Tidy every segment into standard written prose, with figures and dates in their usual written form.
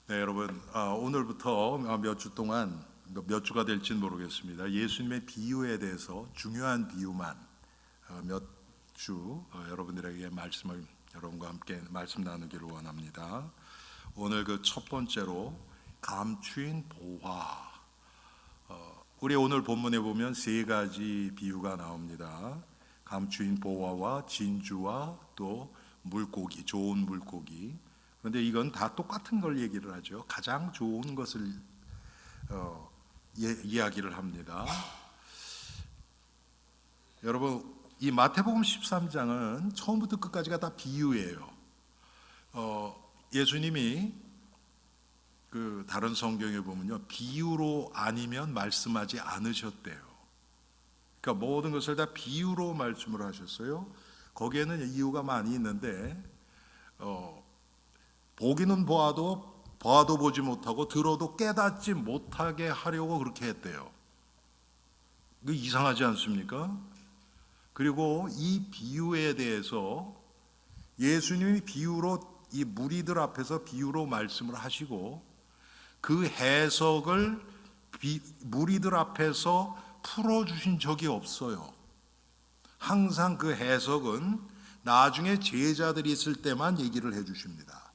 네, 여러분, 오늘부터 몇 주 동안 몇 주가 될지는 모르겠습니다. 예수님의 비유에 대해서 중요한 비유만 몇 주 여러분들에게 여러분과 함께 말씀 나누기를 원합니다. 오늘 그 첫 번째로 감추인 보화. 우리 오늘 본문에 보면 세 가지 비유가 나옵니다. 감추인 보화와 진주와 또 물고기, 좋은 물고기. 그런데 이건 다 똑같은 걸 얘기를 하죠. 가장 좋은 것을 이야기를 합니다. 여러분, 이 마태복음 13장은 처음부터 끝까지가 다 비유예요. 예수님이 그 다른 성경에 보면요, 비유로 아니면 말씀하지 않으셨대요. 그러니까 모든 것을 다 비유로 말씀을 하셨어요. 거기에는 이유가 많이 있는데 보기는 보아도 보지 못하고 들어도 깨닫지 못하게 하려고 그렇게 했대요. 그 이상하지 않습니까? 그리고 이 비유에 대해서 예수님이 비유로 이 무리들 앞에서 비유로 말씀을 하시고 그 해석을 무리들 앞에서 풀어주신 적이 없어요. 항상 그 해석은 나중에 제자들이 있을 때만 얘기를 해주십니다.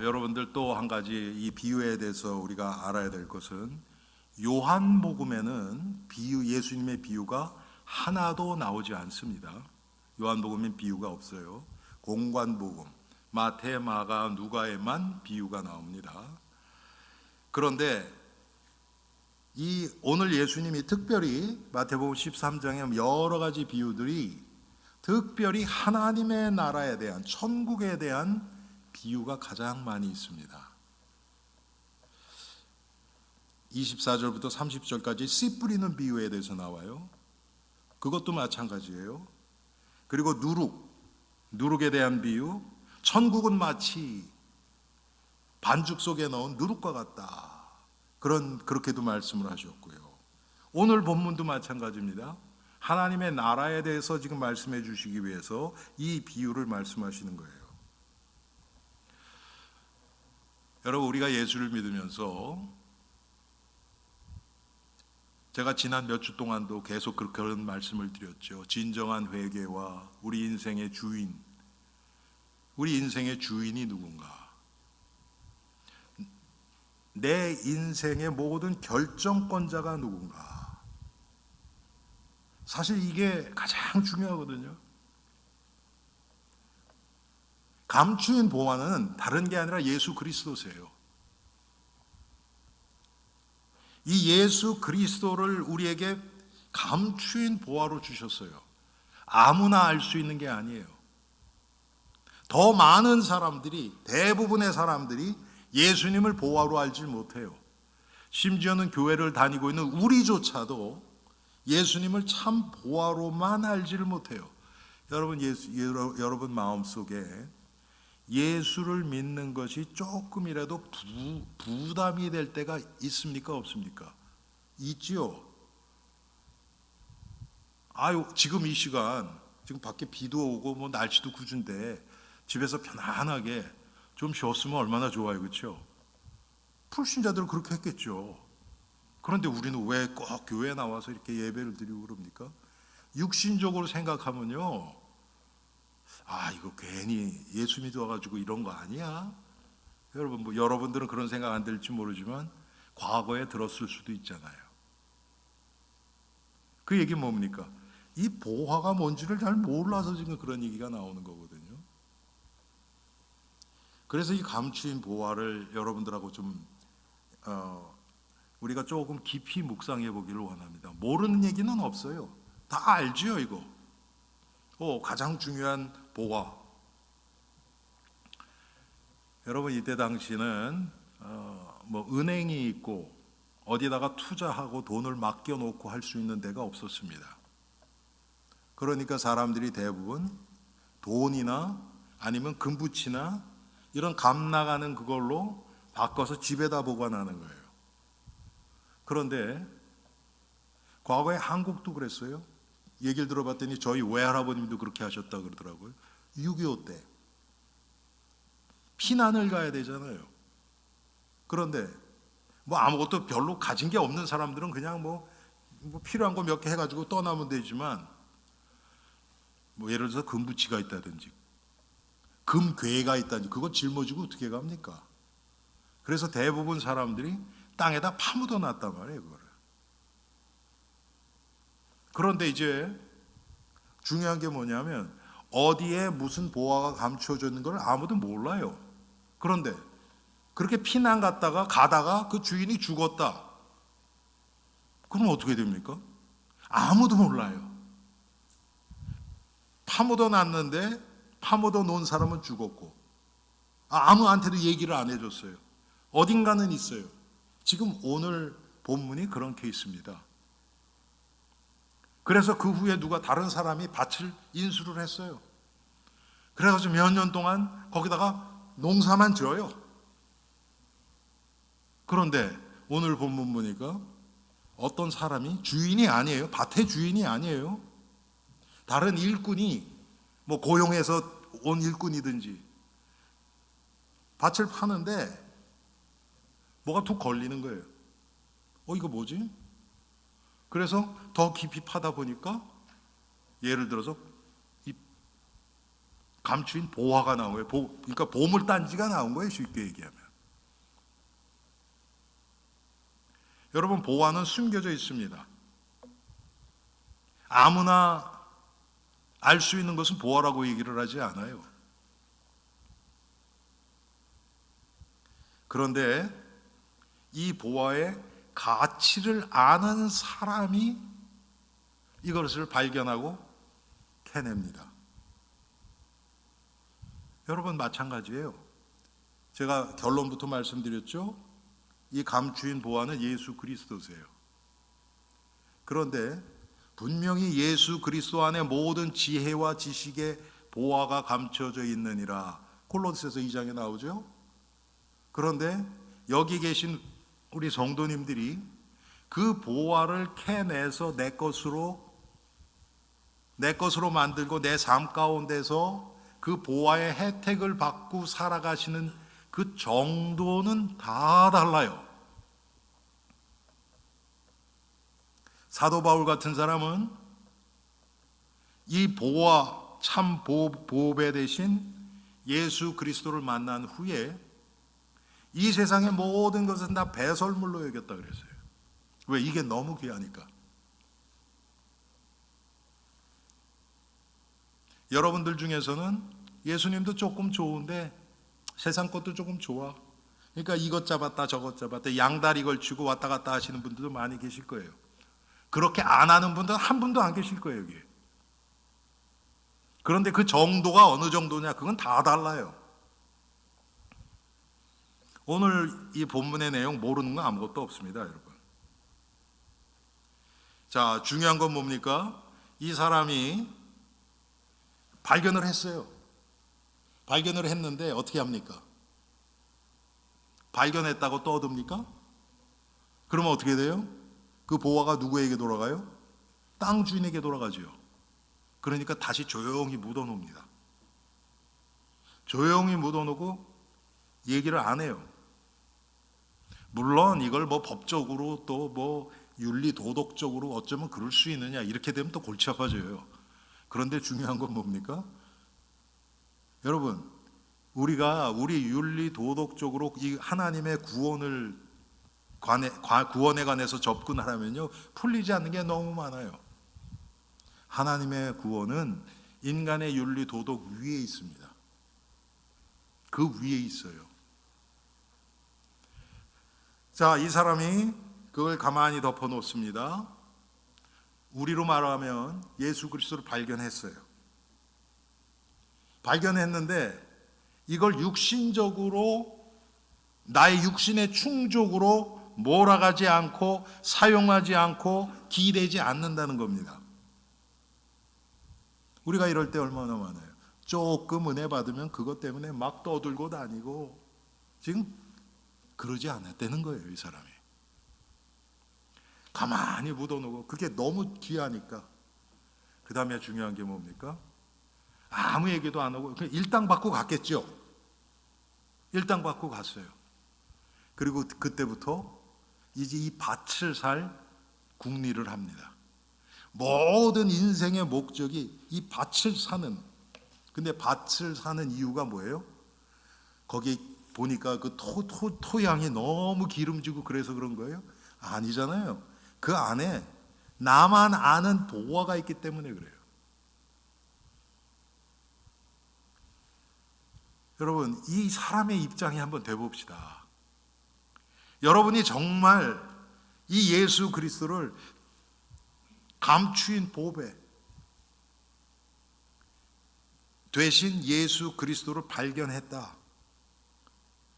여러분들 또 한 가지 이 비유에 대해서 우리가 알아야 될 것은 요한복음에는 예수님의 비유가 하나도 나오지 않습니다. 요한복음엔 비유가 없어요. 공관복음, 마태, 마가, 누가에만 비유가 나옵니다. 그런데 오늘 예수님이 특별히 마태복음 13장에 여러 가지 비유들이 특별히 하나님의 나라에 대한, 천국에 대한 비유가 가장 많이 있습니다. 24절부터 30절까지 씨 뿌리는 비유에 대해서 나와요. 그것도 마찬가지예요. 그리고 누룩에 대한 비유, 천국은 마치 반죽 속에 넣은 누룩과 같다. 그렇게도 말씀을 하셨고요. 오늘 본문도 마찬가지입니다. 하나님의 나라에 대해서 지금 말씀해 주시기 위해서 이 비유를 말씀하시는 거예요. 여러분, 우리가 예수를 믿으면서 제가 지난 몇 주 동안도 계속 그런 말씀을 드렸죠. 진정한 회개와 우리 인생의 주인이 누군가? 내 인생의 모든 결정권자가 누군가? 사실 이게 가장 중요하거든요. 감추인 보화는 다른 게 아니라 예수 그리스도세요. 이 예수 그리스도를 우리에게 감추인 보화로 주셨어요. 아무나 알 수 있는 게 아니에요. 더 많은 사람들이, 대부분의 사람들이 예수님을 보화로 알지 못해요. 심지어는 교회를 다니고 있는 우리조차도 예수님을 참 보화로만 알지를 못해요. 여러분 마음속에 예수를 믿는 것이 조금이라도 부담이 될 때가 있습니까? 없습니까? 있지요. 지금 이 시간, 지금 밖에 비도 오고 날씨도 궂은데 집에서 편안하게 좀 쉬었으면 얼마나 좋아요, 그렇죠? 불신자들은 그렇게 했겠죠. 그런데 우리는 왜 꼭 교회에 나와서 이렇게 예배를 드리고 그럽니까? 육신적으로 생각하면요, 이거 괜히 예수 믿어가지고 이런 거 아니야? 여러분, 여러분들은 그런 생각 안 들지 모르지만 과거에 들었을 수도 있잖아요. 그 얘기 뭡니까? 이 보화가 뭔지를 잘 몰라서 지금 그런 얘기가 나오는 거거든요. 그래서 이 감추인 보화를 여러분들하고 좀 우리가 조금 깊이 묵상해 보기를 원합니다. 모르는 얘기는 없어요. 다 알지요, 이거. 가장 중요한 보화. 여러분, 이때 당시는 은행이 있고 어디다가 투자하고 돈을 맡겨놓고 할 수 있는 데가 없었습니다. 그러니까 사람들이 대부분 돈이나 아니면 금붙이나 이런 값 나가는 그걸로 바꿔서 집에다 보관하는 거예요. 그런데 과거에 한국도 그랬어요. 얘기를 들어봤더니 저희 외할아버님도 그렇게 하셨다 그러더라고요. 6.25 때 피난을 가야 되잖아요. 그런데 뭐 아무것도 별로 가진 게 없는 사람들은 그냥 뭐 필요한 거 몇 개 해가지고 떠나면 되지만, 뭐 예를 들어서 금부치가 있다든지 금괴가 있다든지 그거 짊어지고 어떻게 갑니까? 그래서 대부분 사람들이 땅에다 파묻어 놨단 말이에요, 그거를. 그런데 이제 중요한 게 뭐냐면 어디에 무슨 보화가 감추어져 있는 걸 아무도 몰라요. 그런데 그렇게 피난 가다가 그 주인이 죽었다. 그럼 어떻게 됩니까? 아무도 몰라요. 파묻어 놨는데 파묻어 놓은 사람은 죽었고 아무한테도 얘기를 안 해줬어요. 어딘가는 있어요. 지금 오늘 본문이 그런 케이스입니다. 그래서 그 후에 누가 다른 사람이 밭을 인수를 했어요. 그래가지고 몇 년 동안 거기다가 농사만 지어요. 그런데 오늘 본문 보니까 어떤 사람이 주인이 아니에요. 밭의 주인이 아니에요. 다른 일꾼이 뭐 고용해서 온 일꾼이든지 밭을 파는데 뭐가 툭 걸리는 거예요. 이거 뭐지? 그래서 더 깊이 파다 보니까 예를 들어서 이 감추인 보화가 나온 거예요. 그러니까 보물단지가 나온 거예요. 쉽게 얘기하면. 여러분, 보화는 숨겨져 있습니다. 아무나 알 수 있는 것은 보화라고 얘기를 하지 않아요. 그런데 이 보화의 가치를 아는 사람이 이것을 발견하고 캐냅니다. 여러분, 마찬가지예요. 제가 결론부터 말씀드렸죠. 이 감추인 보화는 예수 그리스도세요. 그런데 분명히 예수 그리스도 안에 모든 지혜와 지식의 보화가 감춰져 있느니라 골로새서 2장에 나오죠. 그런데 여기 계신 우리 성도님들이 그 보화를 캐내서 내 것으로 만들고 내 삶 가운데서 그 보화의 혜택을 받고 살아가시는 그 정도는 다 달라요. 사도 바울 같은 사람은 이 보화, 참 보배 대신 예수 그리스도를 만난 후에 이 세상의 모든 것은 다 배설물로 여겼다 그랬어요. 왜? 이게 너무 귀하니까. 여러분들 중에서는 예수님도 조금 좋은데 세상 것도 조금 좋아. 그러니까 이것 잡았다 저것 잡았다 양다리 걸치고 왔다 갔다 하시는 분들도 많이 계실 거예요. 그렇게 안 하는 분들은 한 분도 안 계실 거예요, 여기. 그런데 그 정도가 어느 정도냐, 그건 다 달라요. 오늘 이 본문의 내용 모르는 건 아무것도 없습니다, 여러분. 자, 중요한 건 뭡니까? 이 사람이 발견을 했어요. 발견을 했는데 어떻게 합니까? 발견했다고 떠듭니까? 그러면 어떻게 돼요? 그 보화가 누구에게 돌아가요? 땅 주인에게 돌아가죠. 그러니까 다시 조용히 묻어놓습니다. 조용히 묻어놓고 얘기를 안 해요. 물론 이걸 뭐 법적으로 또 뭐 윤리 도덕적으로 어쩌면 그럴 수 있느냐, 이렇게 되면 또 골치 아파져요. 그런데 중요한 건 뭡니까? 여러분, 우리가 우리 윤리 도덕적으로 이 하나님의 구원에 관해서 접근하려면요, 풀리지 않는 게 너무 많아요. 하나님의 구원은 인간의 윤리 도덕 위에 있습니다. 그 위에 있어요. 자, 이 사람이 그걸 가만히 덮어 놓습니다. 우리로 말하면 예수 그리스도를 발견했어요. 발견했는데 이걸 육신적으로 나의 육신의 충족으로 몰아가지 않고 사용하지 않고 기대지 않는다는 겁니다. 우리가 이럴 때 얼마나 많아요. 조금 은혜 받으면 그것 때문에 막 떠들고 다니고, 지금 그러지 않았다는 거예요, 이 사람이. 가만히 묻어놓고 그게 너무 귀하니까. 그 다음에 중요한 게 뭡니까? 아무 얘기도 안 하고 그냥 일당 받고 갔겠죠. 일당 받고 갔어요. 그리고 그때부터 이제 이 밭을 살 궁리를 합니다. 모든 인생의 목적이 이 밭을 사는. 근데 밭을 사는 이유가 뭐예요? 거기 보니까 그 토양이 너무 기름지고 그래서 그런 거예요? 아니잖아요. 그 안에 나만 아는 보화가 있기 때문에 그래요. 여러분, 이 사람의 입장에 한번 돼봅시다. 여러분이 정말 이 예수 그리스도를 감추인 보배 되신 예수 그리스도를 발견했다.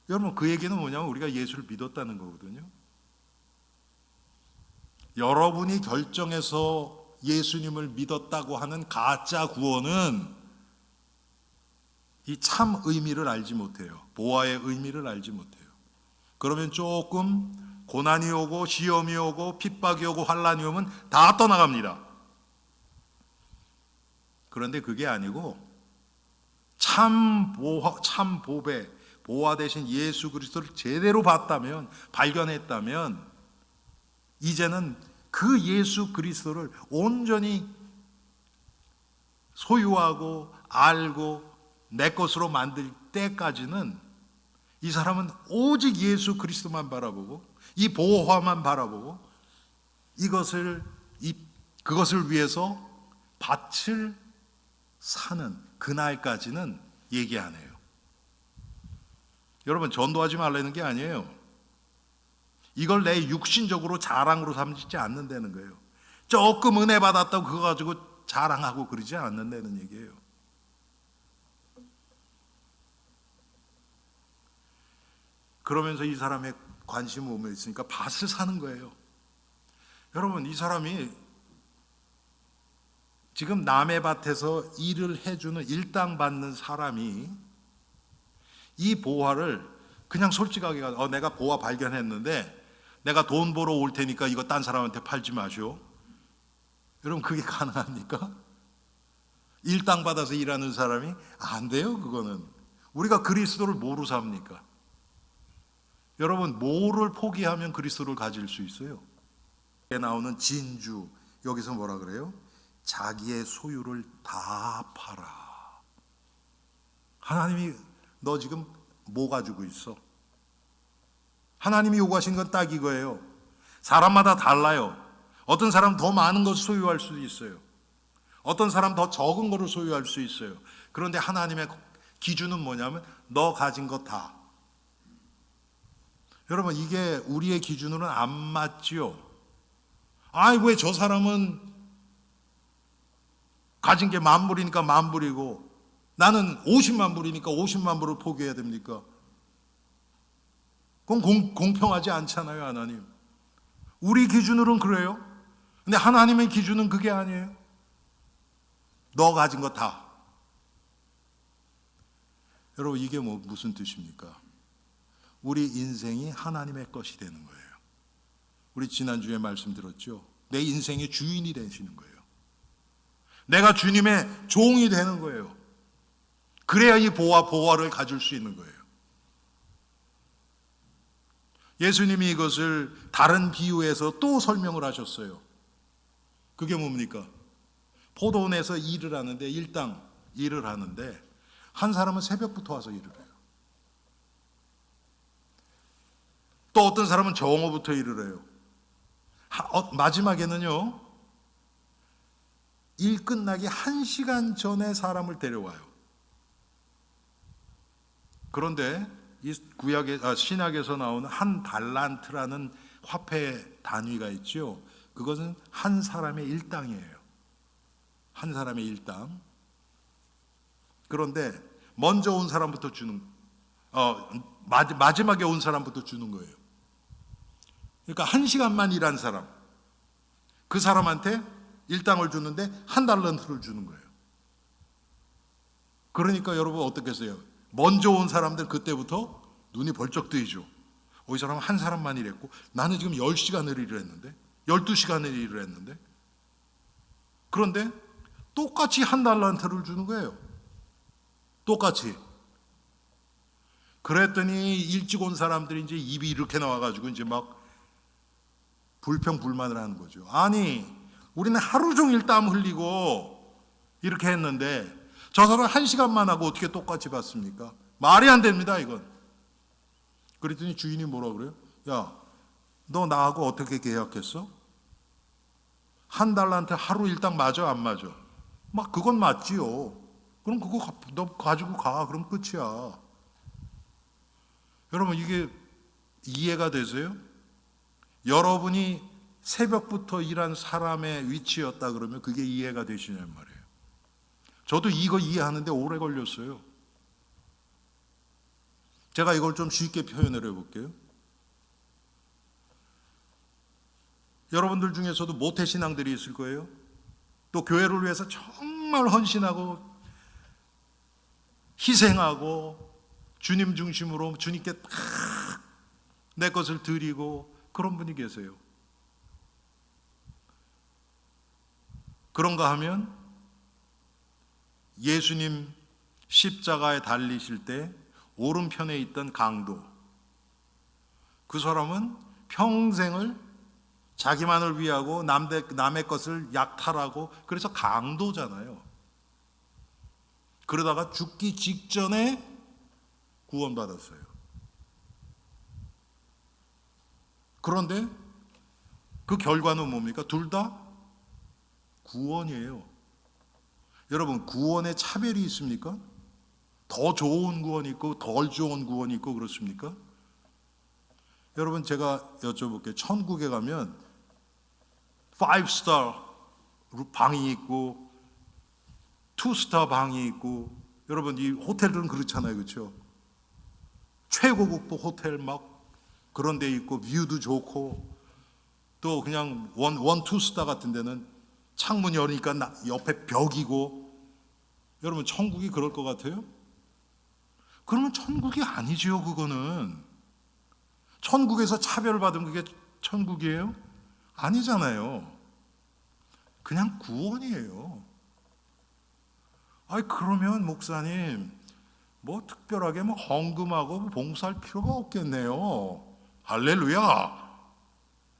여러분, 그 얘기는 뭐냐면 우리가 예수를 믿었다는 거거든요. 여러분이 결정해서 예수님을 믿었다고 하는 가짜 구원은 이 참 의미를 알지 못해요. 보화의 의미를 알지 못해요. 그러면 조금 고난이 오고 시험이 오고 핍박이 오고 환난이 오면 다 떠나갑니다. 그런데 그게 아니고 참 보배, 보화 대신 예수 그리스도를 제대로 봤다면, 발견했다면 이제는 그 예수 그리스도를 온전히 소유하고 알고 내 것으로 만들 때까지는 이 사람은 오직 예수 그리스도만 바라보고 이 보화만 바라보고 그것을 위해서 밭을 사는 그날까지는 얘기 안 해요. 여러분, 전도하지 말라는 게 아니에요. 이걸 내 육신적으로 자랑으로 삼지 않는다는 거예요. 조금 은혜 받았다고 그거 가지고 자랑하고 그러지 않는다는 얘기예요. 그러면서 이 사람의 관심이 오면 있으니까 밭을 사는 거예요. 여러분, 이 사람이 지금 남의 밭에서 일을 해주는 일당 받는 사람이 이 보화를 그냥 솔직하게 내가 보화 발견했는데 내가 돈 벌어 올 테니까 이거 딴 사람한테 팔지 마시오. 여러분, 그게 가능합니까? 일당 받아서 일하는 사람이 안 돼요. 그거는 우리가 그리스도를 뭐로 삽니까? 여러분, 뭐를 포기하면 그리스도를 가질 수 있어요? 여기에 나오는 진주, 여기서 뭐라 그래요? 자기의 소유를 다 팔아. 하나님이 너 지금 뭐 가지고 있어? 하나님이 요구하신 건 딱 이거예요. 사람마다 달라요. 어떤 사람 더 많은 것을 소유할 수 있어요. 어떤 사람 더 적은 것을 소유할 수 있어요. 그런데 하나님의 기준은 뭐냐면 너 가진 거 다. 여러분, 이게 우리의 기준으로는 안 맞지요. 왜 저 사람은 가진 게 10,000불이니까 10,000불이고 나는 50만 불이니까 50만 불을 포기해야 됩니까? 그건 공평하지 않잖아요. 하나님, 우리 기준으로는 그래요. 근데 하나님의 기준은 그게 아니에요. 너 가진 거 다. 여러분, 이게 무슨 뜻입니까? 우리 인생이 하나님의 것이 되는 거예요. 우리 지난주에 말씀 들었죠. 내 인생의 주인이 되시는 거예요. 내가 주님의 종이 되는 거예요. 그래야 이 보화를 가질 수 있는 거예요. 예수님이 이것을 다른 비유에서 또 설명을 하셨어요. 그게 뭡니까? 포도원에서 일을 하는데, 일당 일을 하는데 한 사람은 새벽부터 와서 일을 해요. 또 어떤 사람은 정오부터 일을 해요. 마지막에는요, 일 끝나기 1시간 전에 사람을 데려와요. 그런데 이 신약에서 나오는 한 달란트라는 화폐 단위가 있죠. 그것은 한 사람의 일당이에요. 한 사람의 일당. 그런데 먼저 온 사람부터 마지막에 온 사람부터 주는 거예요. 그러니까 1시간만 일한 사람, 그 사람한테 일당을 주는데 한 달란트를 주는 거예요. 그러니까 여러분 어떻겠어요? 먼저 온 사람들 그때부터 눈이 벌쩍 뜨이죠. 이 사람은 한 사람만 일했고 나는 지금 10시간을 일을 했는데 12시간을 일을 했는데, 그런데 똑같이 한 달란트를 주는 거예요. 똑같이. 그랬더니 일찍 온 사람들이 이제 입이 이렇게 나와가지고 이제 막 불평불만을 하는 거죠. 아니, 우리는 하루 종일 땀 흘리고 이렇게 했는데 저 사람 1시간만 하고 어떻게 똑같이 받습니까? 말이 안 됩니다, 이건. 그랬더니 주인이 뭐라 그래요? 야, 너 나하고 어떻게 계약했어? 한 달란트 하루 일당 맞아, 안 맞아? 막 그건 맞지요. 그럼 그거 너 가지고 가. 그럼 끝이야. 여러분, 이게 이해가 되세요? 여러분이 새벽부터 일한 사람의 위치였다 그러면 그게 이해가 되시냔 말이에요. 저도 이거 이해하는데 오래 걸렸어요. 제가 이걸 좀 쉽게 표현을 해볼게요. 여러분들 중에서도 모태신앙들이 있을 거예요. 또 교회를 위해서 정말 헌신하고 희생하고 주님 중심으로 주님께 딱 내 것을 드리고 그런 분이 계세요. 그런가 하면 예수님 십자가에 달리실 때 오른편에 있던 강도, 그 사람은 평생을 자기만을 위하고 남의 것을 약탈하고 그래서 강도잖아요. 그러다가 죽기 직전에 구원받았어요. 그런데 그 결과는 뭡니까? 둘 다 구원이에요. 여러분, 구원에 차별이 있습니까? 더 좋은 구원이 있고 덜 좋은 구원이 있고 그렇습니까? 여러분, 제가 여쭤볼게요. 천국에 가면 5스타 방이 있고 2스타 방이 있고, 여러분 이 호텔들은 그렇잖아요, 그렇죠? 최고급 호텔 막 그런 데 있고 뷰도 좋고, 또 그냥 투스타 같은 데는 창문 여니까 옆에 벽이고. 여러분, 천국이 그럴 것 같아요? 그러면 천국이 아니지요. 그거는 천국에서 차별받은 그게 천국이에요? 아니잖아요. 그냥 구원이에요. 아니, 그러면 목사님 뭐 특별하게 뭐 헌금하고 봉사할 필요가 없겠네요. 할렐루야.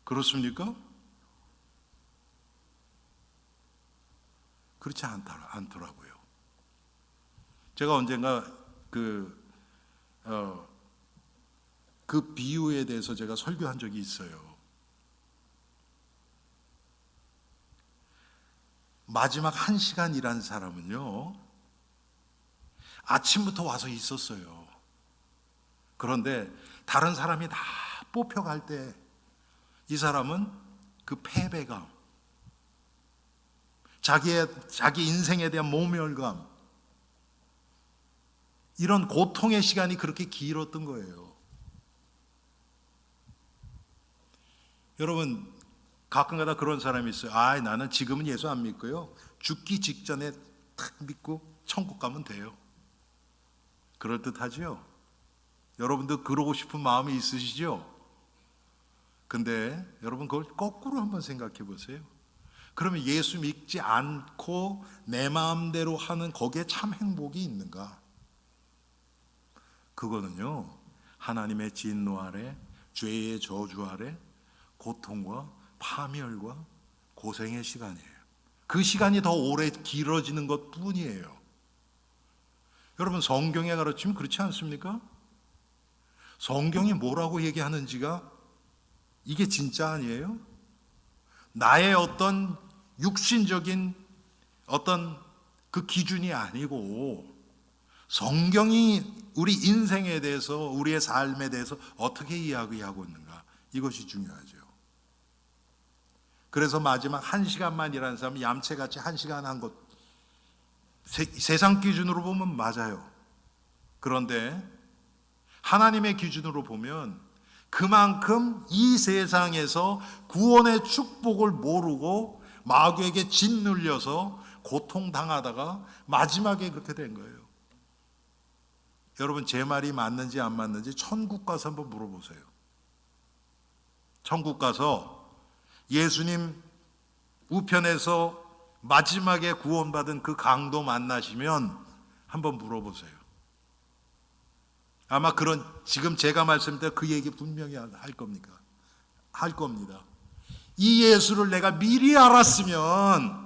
그렇습니까? 그렇지 않더라고요. 제가 언젠가 그 비유에 대해서 제가 설교한 적이 있어요. 마지막 1시간 일한 사람은요, 아침부터 와서 있었어요. 그런데 다른 사람이 다 뽑혀갈 때 이 사람은 그 패배감, 자기 인생에 대한 모멸감, 이런 고통의 시간이 그렇게 길었던 거예요. 여러분, 가끔가다 그런 사람이 있어요. 나는 지금은 예수 안 믿고요, 죽기 직전에 탁 믿고 천국 가면 돼요. 그럴듯하죠? 여러분도 그러고 싶은 마음이 있으시죠? 근데 여러분, 그걸 거꾸로 한번 생각해 보세요. 그러면 예수 믿지 않고 내 마음대로 하는 거기에 참 행복이 있는가? 그거는요, 하나님의 진노 아래, 죄의 저주 아래, 고통과 파멸과 고생의 시간이에요. 그 시간이 더 오래 길어지는 것 뿐이에요. 여러분, 성경에 가르치면 그렇지 않습니까? 성경이 뭐라고 얘기하는지가 이게 진짜 아니에요? 나의 어떤 육신적인 어떤 그 기준이 아니고 성경이 우리 인생에 대해서, 우리의 삶에 대해서 어떻게 이야기하고 있는가, 이것이 중요하죠. 그래서 마지막 1시간만 일하는 사람은 얌체같이 1시간 한 것, 세상 기준으로 보면 맞아요. 그런데 하나님의 기준으로 보면 그만큼 이 세상에서 구원의 축복을 모르고 마귀에게 짓눌려서 고통당하다가 마지막에 그렇게 된 거예요. 여러분, 제 말이 맞는지 안 맞는지 천국 가서 한번 물어보세요. 천국 가서 예수님 우편에서 마지막에 구원받은 그 강도 만나시면 한번 물어보세요. 아마 그런 지금 제가 말씀드린 그 얘기 분명히 할 겁니다. 이 예수를 내가 미리 알았으면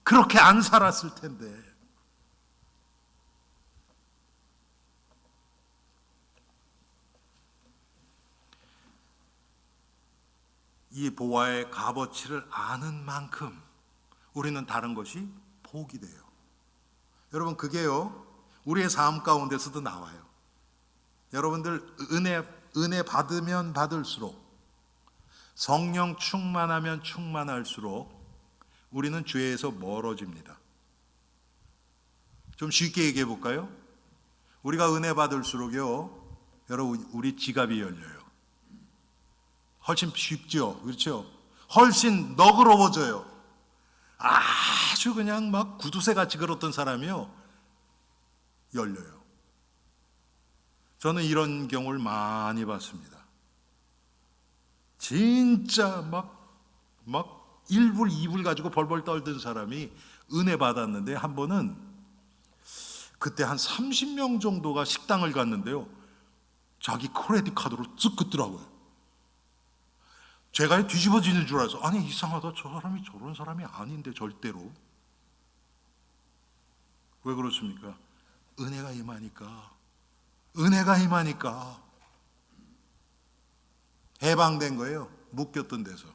그렇게 안 살았을 텐데. 이 보화의 값어치를 아는 만큼 우리는 다른 것이 복이 돼요. 여러분, 그게요, 우리의 삶 가운데서도 나와요. 여러분들 은혜 받으면 받을수록, 성령 충만하면 충만할수록 우리는 죄에서 멀어집니다. 좀 쉽게 얘기해 볼까요? 우리가 은혜 받을수록요, 여러분, 우리 지갑이 열려요. 훨씬 쉽죠, 그렇죠? 훨씬 너그러워져요. 아주 그냥 막 구두쇠 같이 걸었던 사람이요, 열려요. 저는 이런 경우를 많이 봤습니다. 진짜 막 1불, 2불 가지고 벌벌 떨던 사람이 은혜 받았는데, 한 번은 그때 한 30명 정도가 식당을 갔는데요, 자기 크레딧 카드로 쓱 긋더라고요. 제가 뒤집어지는 줄 알아서, 아니 이상하다, 저 사람이 저런 사람이 아닌데 절대로. 왜 그렇습니까? 은혜가 임하니까 해방된 거예요. 묶였던 데서.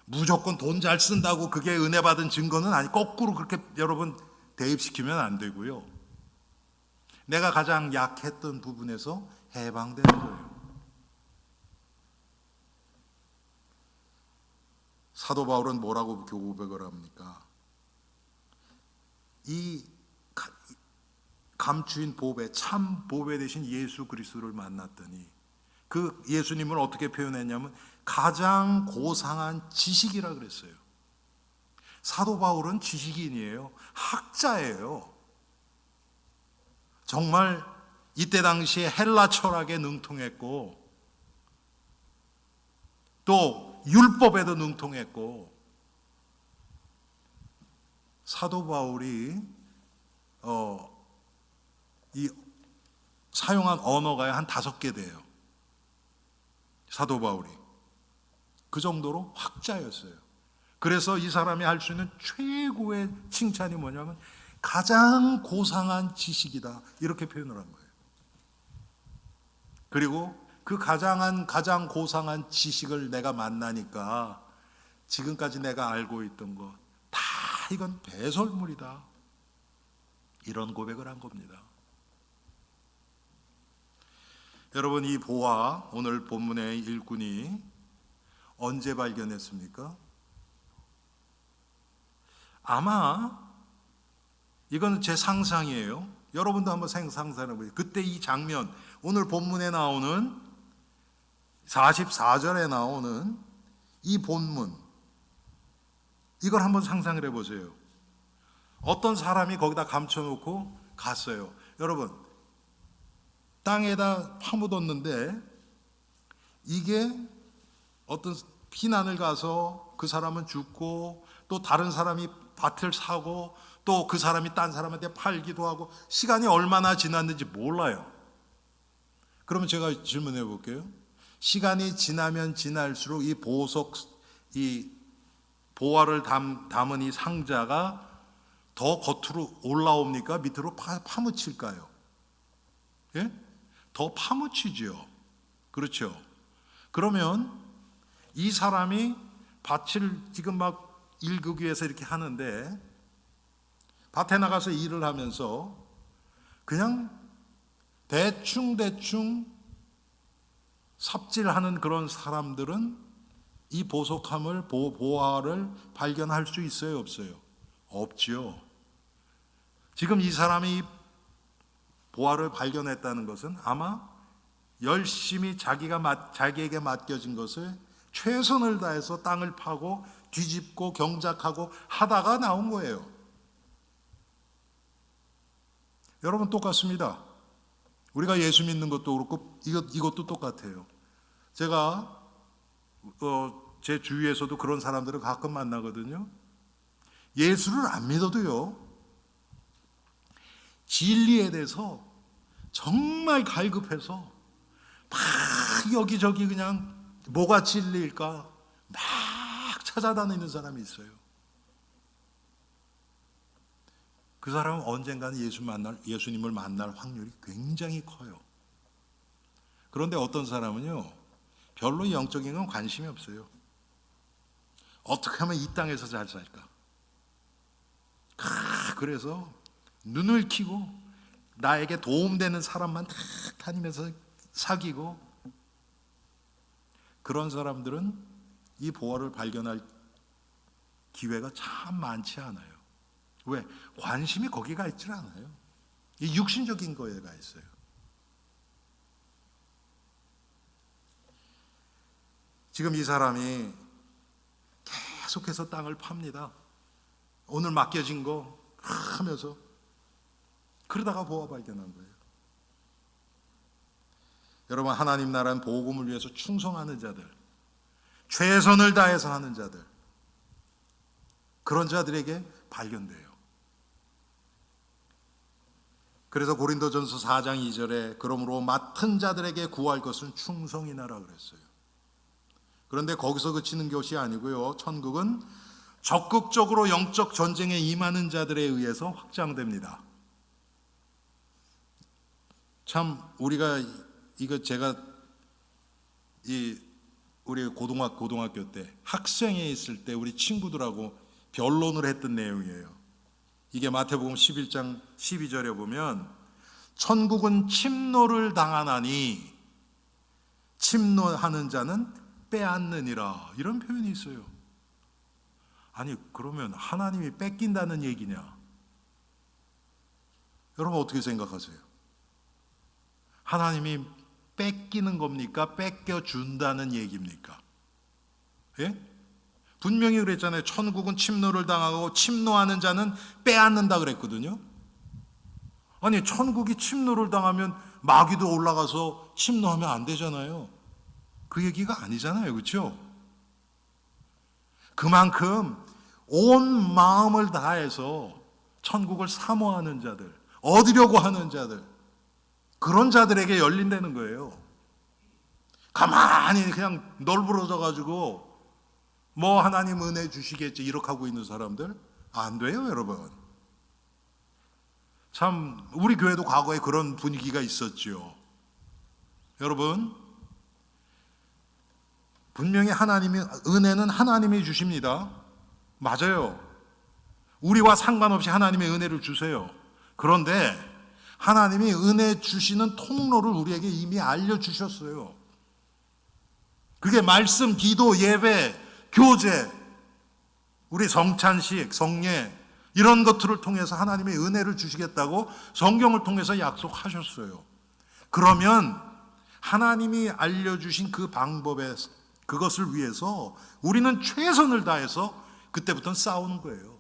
무조건 돈 잘 쓴다고 그게 은혜 받은 증거는 아니, 거꾸로 그렇게 여러분 대입시키면 안 되고요. 내가 가장 약했던 부분에서 해방되는 거예요. 사도 바울은 뭐라고 고백을 합니까? 이 감추인 보배, 참 보배 되신 예수 그리스도를 만났더니, 그 예수님을 어떻게 표현했냐면 가장 고상한 지식이라 그랬어요. 사도 바울은 지식인이에요. 학자예요. 정말 이때 당시에 헬라 철학에 능통했고, 또 율법에도 능통했고, 사도 바울이 이 사용한 언어가 한 5개 돼요. 사도 바울이 그 정도로 학자였어요. 그래서 이 사람이 할 수 있는 최고의 칭찬이 뭐냐면 가장 고상한 지식이다, 이렇게 표현을 한 거예요. 그리고 그 가장 고상한 지식을 내가 만나니까 지금까지 내가 알고 있던 것 다 이건 배설물이다, 이런 고백을 한 겁니다. 여러분, 이 보화, 오늘 본문의 일꾼이 언제 발견했습니까? 아마 이건 제 상상이에요. 여러분도 한번 상상해 보세요. 그때 이 장면, 오늘 본문에 나오는 44절에 나오는 이 본문, 이걸 한번 상상을 해보세요. 어떤 사람이 거기다 감춰놓고 갔어요. 여러분, 땅에다 파묻었는데 이게 어떤 피난을 가서 그 사람은 죽고, 또 다른 사람이 밭을 사고, 또 그 사람이 딴 사람한테 팔기도 하고, 시간이 얼마나 지났는지 몰라요. 그러면 제가 질문해 볼게요. 시간이 지나면 지날수록 이 이 보화를 담은 이 상자가 더 겉으로 올라옵니까? 밑으로 파묻힐까요? 예? 더 파묻히죠. 그렇죠. 그러면 이 사람이 밭을 지금 막 일구기 위해서 이렇게 하는데, 밭에 나가서 일을 하면서 그냥 대충 삽질하는 그런 사람들은 이 보석함을, 보화를 발견할 수 있어요, 없어요? 없지요. 지금 이 사람이 보화를 발견했다는 것은 아마 열심히 자기에게 맡겨진 것을 최선을 다해서 땅을 파고 뒤집고 경작하고 하다가 나온 거예요. 여러분, 똑같습니다. 우리가 예수 믿는 것도 그렇고 이것도 똑같아요. 제가 제 주위에서도 그런 사람들을 가끔 만나거든요. 예수를 안 믿어도요, 진리에 대해서 정말 갈급해서 막 여기저기 그냥 뭐가 진리일까 막 찾아다니는 사람이 있어요. 그 사람은 언젠가는 예수님을 만날 확률이 굉장히 커요. 그런데 어떤 사람은요, 별로 영적인 건 관심이 없어요. 어떻게 하면 이 땅에서 잘 살까? 그래서 눈을 켜고 나에게 도움되는 사람만 다 다니면서 사귀고, 그런 사람들은 이 보화를 발견할 기회가 참 많지 않아요. 왜? 관심이 거기가 있질 않아요. 이 육신적인 거에 가 있어요. 지금 이 사람이 계속해서 땅을 팝니다. 오늘 맡겨진 거 하면서 그러다가 보화 발견한 거예요. 여러분, 하나님 나라는 복음을 위해서 충성하는 자들, 최선을 다해서 하는 자들, 그런 자들에게 발견돼요. 그래서 고린도전서 4장 2절에 그러므로 맡은 자들에게 구할 것은 충성이나라 그랬어요. 그런데 거기서 그치는 것이 아니고요, 천국은 적극적으로 영적 전쟁에 임하는 자들에 의해서 확장됩니다. 참 우리가 이거 제가 우리 고등학교 때 학생회 있을 때 우리 친구들하고 변론을 했던 내용이에요. 이게 마태복음 11장 12절에 보면 천국은 침노를 당하나니 침노하는 자는 빼앗느니라, 이런 표현이 있어요. 아니, 그러면 하나님이 뺏긴다는 얘기냐? 여러분 어떻게 생각하세요? 하나님이 뺏기는 겁니까? 뺏겨준다는 얘기입니까? 예? 분명히 그랬잖아요. 천국은 침노를 당하고 침노하는 자는 빼앗는다 그랬거든요. 아니, 천국이 침노를 당하면 마귀도 올라가서 침노하면 안 되잖아요. 그 얘기가 아니잖아요. 그렇죠? 그만큼 온 마음을 다해서 천국을 사모하는 자들, 얻으려고 하는 자들, 그런 자들에게 열린다는 거예요. 가만히 그냥 널브러져 가지고 뭐 하나님 은혜 주시겠지 이렇게 하고 있는 사람들 안 돼요, 여러분. 참 우리 교회도 과거에 그런 분위기가 있었죠. 여러분, 분명히 은혜는 하나님이 주십니다. 맞아요. 우리와 상관없이 하나님의 은혜를 주세요. 그런데 하나님이 은혜 주시는 통로를 우리에게 이미 알려주셨어요. 그게 말씀, 기도, 예배, 교제, 우리 성찬식, 성례, 이런 것들을 통해서 하나님의 은혜를 주시겠다고 성경을 통해서 약속하셨어요. 그러면 하나님이 알려주신 그 방법에, 그것을 위해서 우리는 최선을 다해서 그때부터는 싸우는 거예요.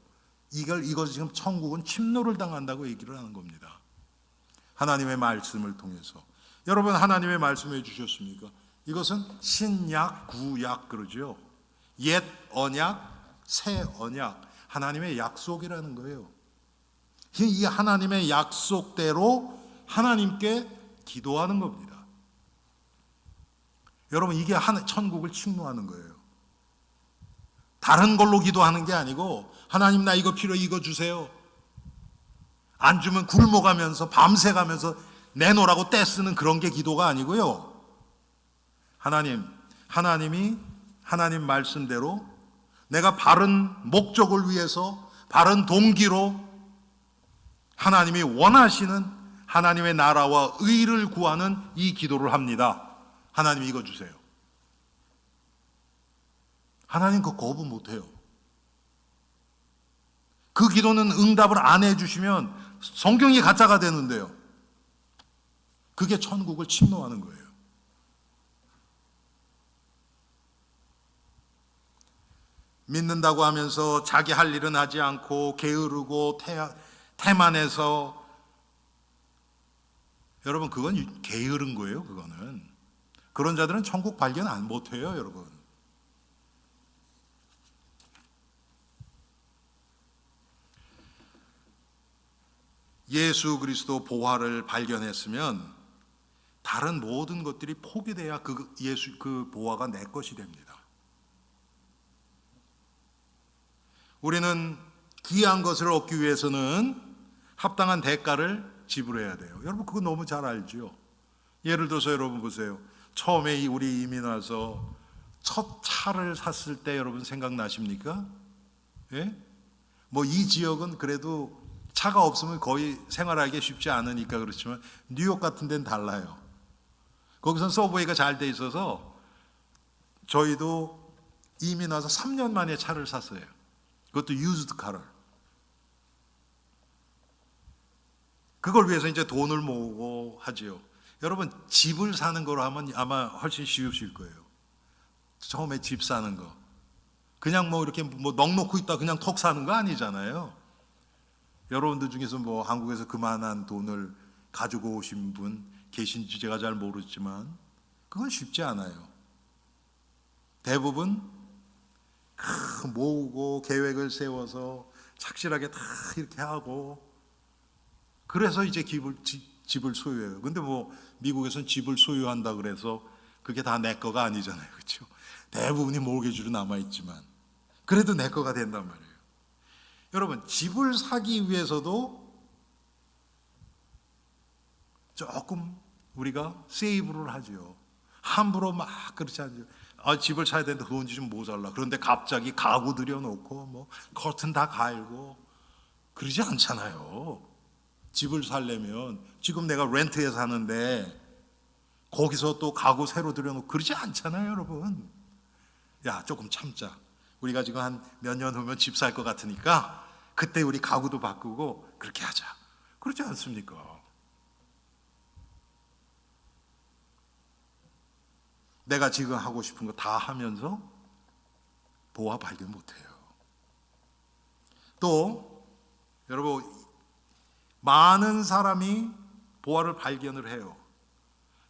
이거 지금 천국은 침노를 당한다고 얘기를 하는 겁니다. 하나님의 말씀을 통해서. 여러분, 하나님의 말씀을 해주셨습니까? 이것은 신약, 구약 그러죠. 옛 언약, 새 언약, 하나님의 약속이라는 거예요. 이 하나님의 약속대로 하나님께 기도하는 겁니다. 여러분, 이게 천국을 침노하는 거예요. 다른 걸로 기도하는 게 아니고, 하나님 나 이거 필요해, 이거 주세요. 안 주면 굶어가면서 밤새 가면서 내놓으라고 떼쓰는 그런 게 기도가 아니고요. 하나님이 하나님 말씀대로 내가 바른 목적을 위해서 바른 동기로 하나님이 원하시는 하나님의 나라와 의를 구하는 이 기도를 합니다. 하나님 이거 주세요. 하나님 그거 거부 못해요. 그 기도는 응답을 안 해주시면 성경이 가짜가 되는데요. 그게 천국을 침노하는 거예요. 믿는다고 하면서 자기 할 일은 하지 않고 게으르고 태만해서, 여러분 그건 게으른 거예요. 그거는 그런 자들은 천국 발견 못해요, 여러분. 예수 그리스도 보화를 발견했으면 다른 모든 것들이 포기돼야 그 보화가 내 것이 됩니다. 우리는 귀한 것을 얻기 위해서는 합당한 대가를 지불해야 돼요. 여러분 그거 너무 잘 알죠? 예를 들어서 여러분 보세요. 처음에 우리 이민 와서 첫 차를 샀을 때 여러분 생각나십니까? 예? 뭐 이 지역은 그래도 차가 없으면 거의 생활하기 쉽지 않으니까 그렇지만 뉴욕 같은 데는 달라요. 거기선 서브웨이가 잘 돼 있어서 저희도 이민 와서 3년 만에 차를 샀어요. 그것도 유즈드 카를. 그걸 위해서 이제 돈을 모으고 하지요. 여러분 집을 사는 거로 하면 아마 훨씬 쉬우실 거예요. 처음에 집 사는 거. 그냥 뭐 이렇게 뭐 넉놓고 있다 그냥 턱 사는 거 아니잖아요. 여러분들 중에서 뭐 한국에서 그만한 돈을 가지고 오신 분 계신지 제가 잘 모르지만 그건 쉽지 않아요. 대부분 모으고 계획을 세워서 착실하게 다 이렇게 하고 그래서 이제 집을 소유해요. 근데 뭐 미국에서는 집을 소유한다 그래서 그게 다 내 거가 아니잖아요. 그렇죠? 대부분이 모르게주로 남아있지만 그래도 내 거가 된단 말이에요. 여러분 집을 사기 위해서도 조금 우리가 세이브를 하죠. 함부로 막 그렇지 않죠. 집을 사야 되는데 돈이 좀 모자라. 그런데 갑자기 가구 들여놓고 뭐 커튼 다 갈고 그러지 않잖아요. 집을 살려면 지금 내가 렌트에 사는데 거기서 또 가구 새로 들여놓고 그러지 않잖아요, 여러분. 야, 조금 참자. 우리가 지금 한 몇 년 후면 집 살 것 같으니까 그때 우리 가구도 바꾸고 그렇게 하자. 그렇지 않습니까? 내가 지금 하고 싶은 거 다 하면서 보화 발견 못해요. 또 여러분 많은 사람이 보화를 발견을 해요.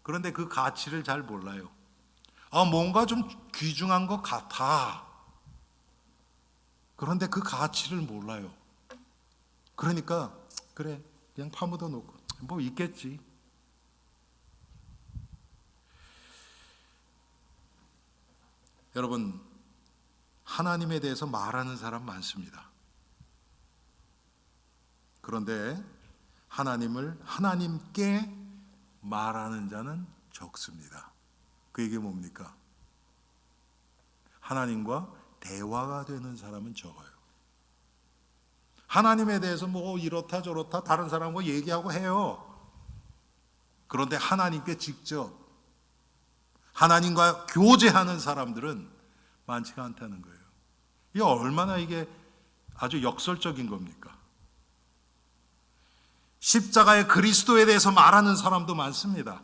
그런데 그 가치를 잘 몰라요. 뭔가 좀 귀중한 것 같아. 그런데 그 가치를 몰라요. 그러니까 그래 그냥 파묻어 놓고 뭐 있겠지. 여러분 하나님에 대해서 말하는 사람 많습니다. 그런데 하나님께 말하는 자는 적습니다. 그 얘기 뭡니까? 하나님과 대화가 되는 사람은 적어요. 하나님에 대해서 뭐 이렇다 저렇다 다른 사람과 얘기하고 해요. 그런데 하나님께 직접 하나님과 교제하는 사람들은 많지가 않다는 거예요. 이게 얼마나 이게 아주 역설적인 겁니까? 십자가의 그리스도에 대해서 말하는 사람도 많습니다.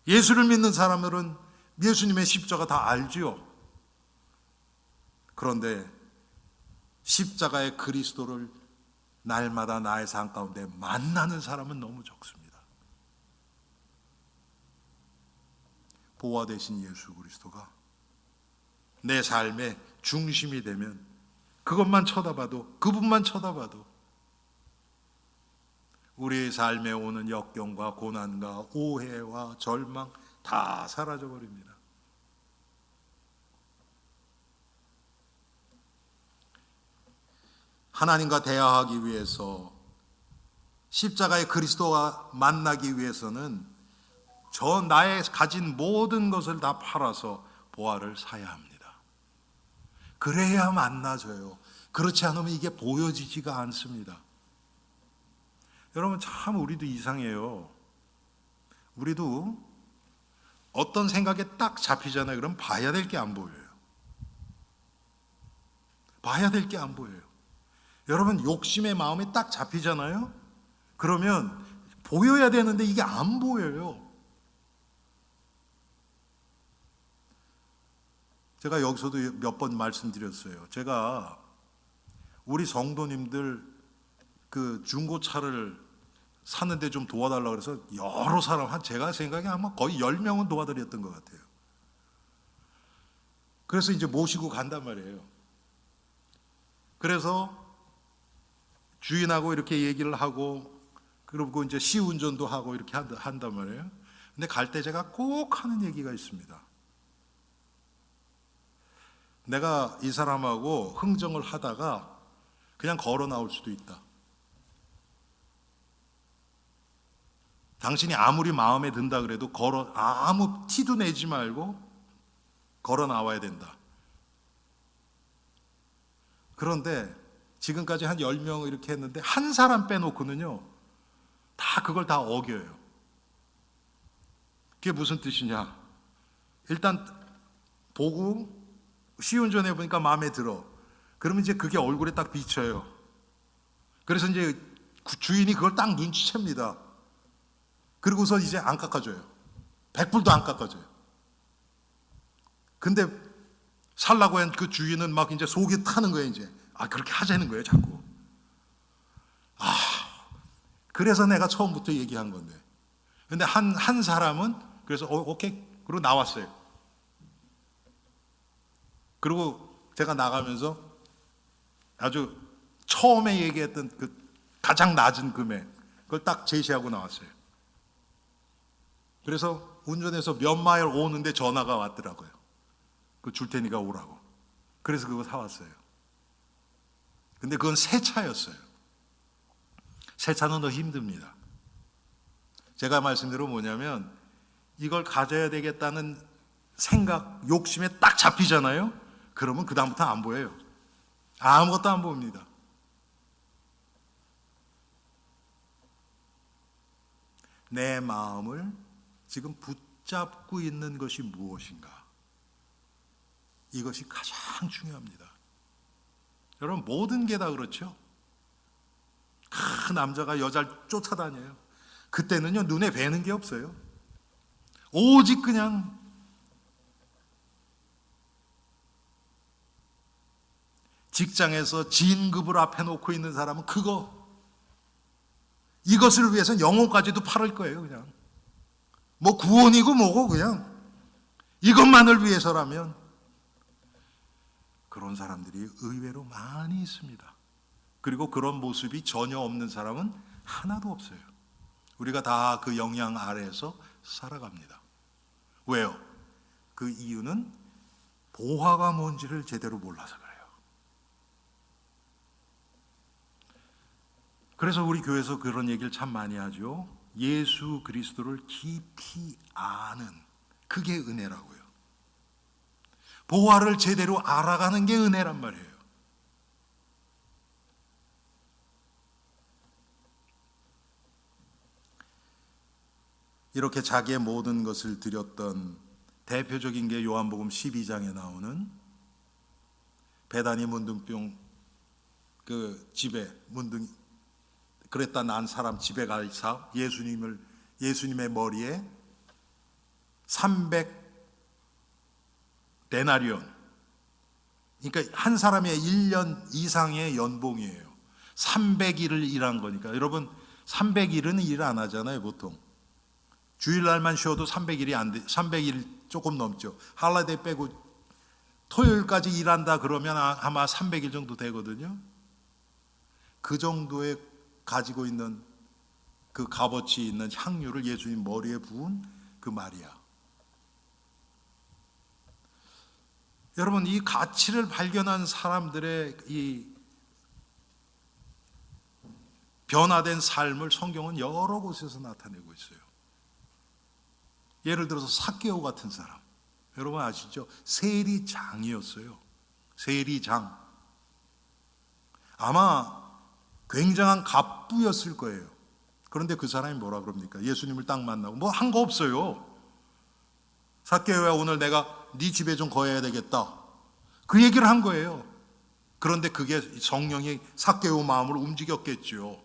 예수를 믿는 사람들은 예수님의 십자가 다 알지요. 그런데 십자가의 그리스도를 날마다 나의 삶 가운데 만나는 사람은 너무 적습니다. 보화 되신 예수 그리스도가 내 삶의 중심이 되면 그것만 쳐다봐도 그분만 쳐다봐도 우리의 삶에 오는 역경과 고난과 오해와 절망 다 사라져 버립니다. 하나님과 대화하기 위해서 십자가의 그리스도와 만나기 위해서는 나의 가진 모든 것을 다 팔아서 보화를 사야 합니다. 그래야 만나져요. 그렇지 않으면 이게 보여지지가 않습니다. 여러분 참 우리도 이상해요. 우리도 어떤 생각에 딱 잡히잖아요. 그럼 봐야 될 게 안 보여요. 봐야 될 게 안 보여요. 여러분 욕심의 마음이 딱 잡히잖아요. 그러면 보여야 되는데 이게 안 보여요. 제가 여기서도 몇 번 말씀드렸어요. 제가 우리 성도님들 그 중고차를 사는데 좀 도와달라고 그래서 여러 사람, 제가 생각에 아마 거의 10명은 도와드렸던 것 같아요. 그래서 이제 모시고 간단 말이에요. 그래서 주인하고 이렇게 얘기를 하고 그리고 이제 시운전도 하고 이렇게 한단 말이에요. 근데 갈 때 제가 꼭 하는 얘기가 있습니다. 내가 이 사람하고 흥정을 하다가 그냥 걸어 나올 수도 있다. 당신이 아무리 마음에 든다 그래도 아무 티도 내지 말고 걸어 나와야 된다. 그런데 지금까지 한 10명 이렇게 했는데 한 사람 빼놓고는요 다 그걸 다 어겨요. 그게 무슨 뜻이냐? 일단 보고 시운전해 보니까 마음에 들어. 그러면 이제 그게 얼굴에 딱 비쳐요. 그래서 이제 주인이 그걸 딱 눈치챕니다. 그리고서 이제 안 깎아줘요. 100불도 안 깎아줘요. 근데 살라고 한 그 주인은 막 이제 속이 타는 거예요. 이제 그렇게 하자는 거예요, 자꾸. 그래서 내가 처음부터 얘기한 건데. 근데 한 사람은 그래서 오케이. 그리고 나왔어요. 그리고 제가 나가면서 아주 처음에 얘기했던 그 가장 낮은 금액 그걸 딱 제시하고 나왔어요. 그래서 운전해서 몇 마일 오는데 전화가 왔더라고요. 그 줄 테니까 오라고. 그래서 그거 사왔어요. 근데 그건 새 차였어요. 새 차는 더 힘듭니다. 제가 말씀대로 뭐냐면 이걸 가져야 되겠다는 생각, 욕심에 딱 잡히잖아요. 그러면 그 다음부터 안 보여요. 아무것도 안 보입니다. 내 마음을 지금 붙잡고 있는 것이 무엇인가? 이것이 가장 중요합니다. 여러분 모든 게 다 그렇죠. 그 남자가 여자를 쫓아다녀요. 그때는요 눈에 뵈는 게 없어요. 오직 그냥 직장에서 진급을 앞에 놓고 있는 사람은 이것을 위해서는 영혼까지도 팔을 거예요. 그냥 뭐 구원이고 뭐고 그냥 이것만을 위해서라면. 그런 사람들이 의외로 많이 있습니다. 그리고 그런 모습이 전혀 없는 사람은 하나도 없어요. 우리가 다 그 영향 아래에서 살아갑니다. 왜요? 그 이유는 보화가 뭔지를 제대로 몰라서 그래요. 그래서 우리 교회에서 그런 얘기를 참 많이 하죠. 예수 그리스도를 깊이 아는 그게 은혜라고요. 보화를 제대로 알아가는 게 은혜란 말이에요. 이렇게 자기의 모든 것을 드렸던 대표적인 게 요한복음 12장에 나오는 베다니 문둥병 그 집에 그랬다 난 사람 집에 가서 예수님의 머리에 300데나리온, 그러니까 한 사람의 1년 이상의 연봉이에요. 300일을 일한 거니까. 여러분 300일은 일 안 하잖아요. 보통 주일날만 쉬어도 300일이 안 돼. 300일 조금 넘죠. 할라데이 빼고 토요일까지 일한다 그러면 아마 300일 정도 되거든요. 그 정도의 가지고 있는 그 값어치 있는 향유를 예수님 머리에 부은 그 마리아. 여러분 이 가치를 발견한 사람들의 이 변화된 삶을 성경은 여러 곳에서 나타내고 있어요. 예를 들어서 삭개오 같은 사람, 여러분 아시죠? 세리장이었어요. 세리장. 아마 굉장한 갑부였을 거예요. 그런데 그 사람이 뭐라 그럽니까? 예수님을 딱 만나고 뭐 한 거 없어요. 삭개오야 오늘 내가 네 집에 좀 거해야 되겠다. 그 얘기를 한 거예요. 그런데 그게 성령이 삭개오 마음을 움직였겠죠.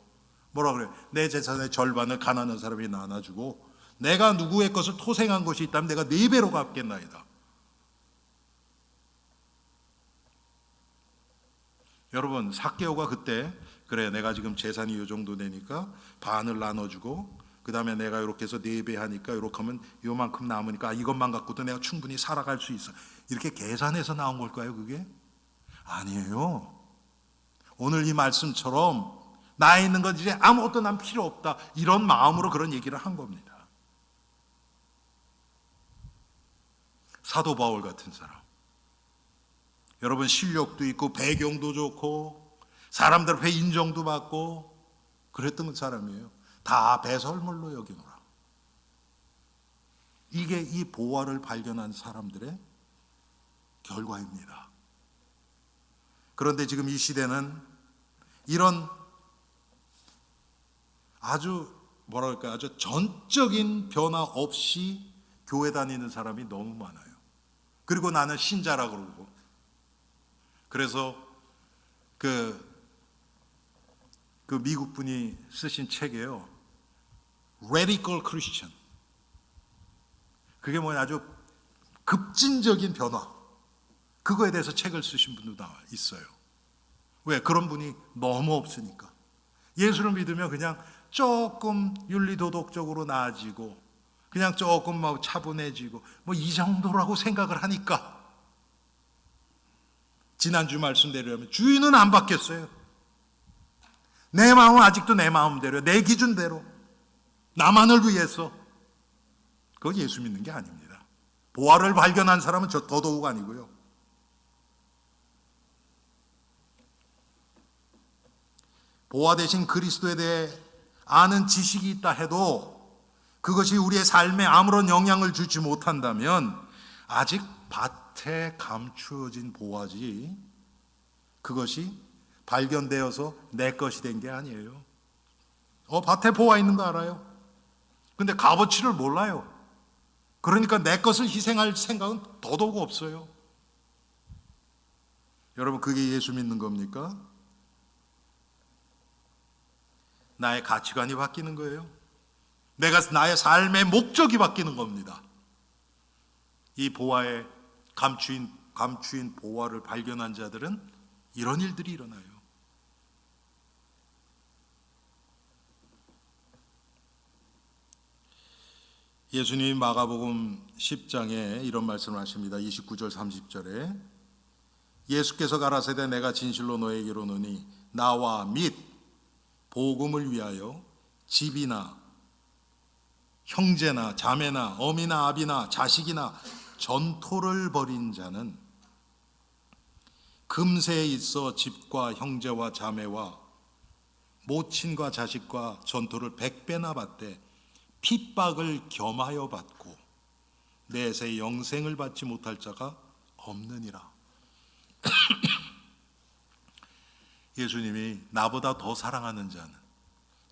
뭐라 그래요? 내 재산의 절반을 가난한 사람이 나눠주고 내가 누구의 것을 토생한 것이 있다면 내가 4배로 갚겠나이다. 여러분 삭개오가 그때 그래 내가 지금 재산이 이 정도 되니까 반을 나눠주고 그 다음에 내가 이렇게 해서 4배 하니까 이렇게 하면 요만큼 남으니까 이것만 갖고도 내가 충분히 살아갈 수 있어. 이렇게 계산해서 나온 걸까요 그게? 아니에요. 오늘 이 말씀처럼 나에 있는 것 이제 아무것도 난 필요 없다. 이런 마음으로 그런 얘기를 한 겁니다. 사도 바울 같은 사람. 여러분 실력도 있고 배경도 좋고 사람들 앞에 인정도 받고 그랬던 사람이에요. 다 배설물로 여기노라. 이게 이 보화를 발견한 사람들의 결과입니다. 그런데 지금 이 시대는 이런 아주 아주 전적인 변화 없이 교회 다니는 사람이 너무 많아요. 그리고 나는 신자라 그러고. 그래서 그 미국 분이 쓰신 책이에요. Radical Christian. 그게 뭐냐, 아주 급진적인 변화. 그거에 대해서 책을 쓰신 분도 다 있어요. 왜? 그런 분이 너무 없으니까. 예수를 믿으면 그냥 조금 윤리도덕적으로 나아지고 그냥 조금 막 차분해지고 뭐 이 정도라고 생각을 하니까. 지난주 말씀대로라면 주인은 안 바뀌었어요. 내 마음은 아직도 내 마음대로, 내 기준대로, 나만을 위해서. 그건 예수 믿는 게 아닙니다. 보화를 발견한 사람은 더더욱 아니고요. 보화 대신 그리스도에 대해 아는 지식이 있다 해도 그것이 우리의 삶에 아무런 영향을 주지 못한다면 아직 밭에 감추어진 보화지 그것이 발견되어서 내 것이 된 게 아니에요. 밭에 보화 있는 거 알아요. 근데 값어치를 몰라요. 그러니까 내 것을 희생할 생각은 더더욱 없어요. 여러분, 그게 예수 믿는 겁니까? 나의 가치관이 바뀌는 거예요. 나의 삶의 목적이 바뀌는 겁니다. 이 보화에 감추인 보화를 발견한 자들은 이런 일들이 일어나요. 예수님이 마가복음 10장에 이런 말씀을 하십니다. 29절 30절에 예수께서 가라사대 내가 진실로 너에게 이르노니 나와 및 복음을 위하여 집이나 형제나 자매나 어미나 아비나 자식이나 전토를 벌인 자는 금세에 있어 집과 형제와 자매와 모친과 자식과 전토를 100배나 받되 핍박을 겸하여 받고 내세 영생을 받지 못할 자가 없느니라. 예수님이 나보다 더 사랑하는 자는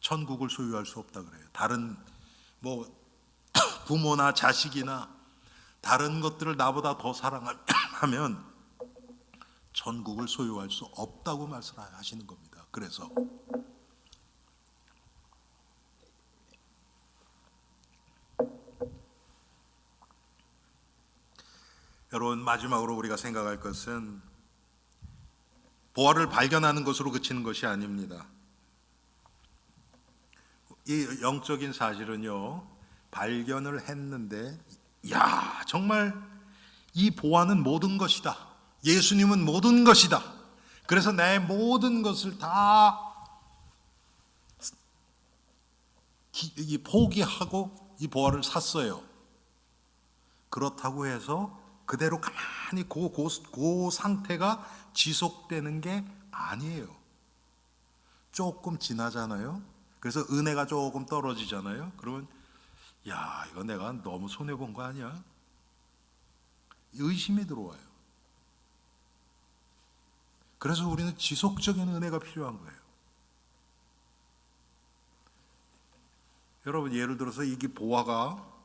천국을 소유할 수 없다 그래요. 다른 부모나 자식이나 다른 것들을 나보다 더 사랑하면 천국을 소유할 수 없다고 말씀하시는 겁니다. 그래서 여러분, 마지막으로 우리가 생각할 것은 보화를 발견하는 것으로 그치는 것이 아닙니다. 이 영적인 사실은요, 발견을 했는데 정말 이 보화는 모든 것이다. 예수님은 모든 것이다. 그래서 내 모든 것을 다 포기하고 이 보화를 샀어요. 그렇다고 해서 그대로 가만히 그 상태가 지속되는 게 아니에요. 조금 지나잖아요. 그래서 은혜가 조금 떨어지잖아요. 그러면 이거 내가 너무 손해본 거 아니야? 의심이 들어와요. 그래서 우리는 지속적인 은혜가 필요한 거예요. 여러분, 예를 들어서 이게 보화가